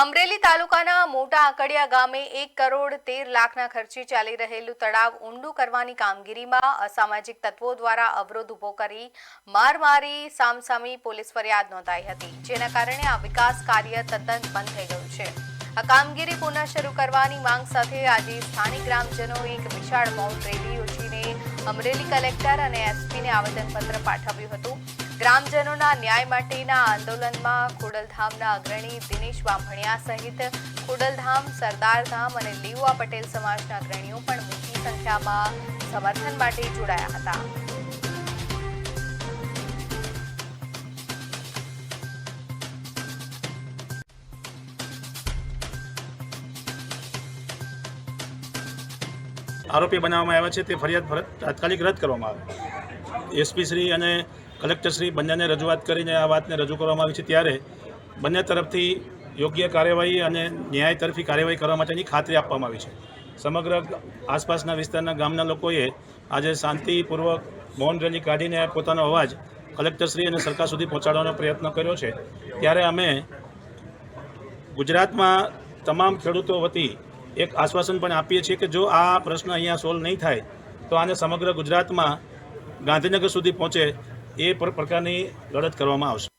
અમરેલી તાલુકાના મોટા આકડિયા ગામે 1 કરોડ 13 લાખના ખર્ચે ચાલી રહેલું તળાવ ઊંડું કરવાની કામગીરીમાં અસામાજિક તત્વો દ્વારા અવરોધ ઊભો કરી માર મારી સામસામી પોલીસ ફરિયાદ નોંધાઈ હતી, જેના કારણે આ વિકાસ કાર્ય તદ્દન બંધ થઈ ગયું છે। આ કામગીરી પુનઃ શરૂ કરવાની માંગ સાથે આજે સ્થાનિક ગ્રામજનોએ એક વિશાળ મૌન રેલી યોજીને અમરેલી કલેક્ટર અને એસપીને આવેદનપત્ર પાઠવ્યું હતું। ગ્રામજનોના ન્યાય માટેના આંદોલનમાં ખોડલધામના અગ્રણી દિનેશ બામણિયા સહિત ખોડલધામ, સરદારધામ અને લેઉવા પટેલ સમાજના અગ્રણીઓ પણ મોટી સંખ્યામાં સમર્થન માટે જોડાયા હતા। આરોપી બનાવવામાં આવ્યા છે તે ફરિયાદ તાત્કાલિક રદ કરવામાં આવે। એસપી શ્રી અને કલેક્ટર શ્રી બંનેને રજૂઆત કરીને આ વાતને રજૂ કરવામાં આવી છે, ત્યારે બંને તરફથી યોગ્ય કાર્યવાહી અને ન્યાય તરફી કાર્યવાહી કરવા માટેની ખાતરી આપવામાં આવી છે। સમગ્ર આસપાસના વિસ્તારના ગામના લોકોએ આજે શાંતિપૂર્વક મૌન રેલી કાઢીને પોતાનો અવાજ કલેક્ટરશ્રી અને સરકાર સુધી પહોંચાડવાનો પ્રયત્ન કર્યો છે। ત્યારે અમે ગુજરાતમાં તમામ ખેડૂતો વતી એક આશ્વાસન પણ આપીએ છીએ કે જો આ પ્રશ્ન અહીંયા સોલ્વ નહીં થાય તો આને સમગ્ર ગુજરાતમાં ગાંધીનગર સુધી પહોંચે એ પ્રકારની લડત કરવામાં આવશે।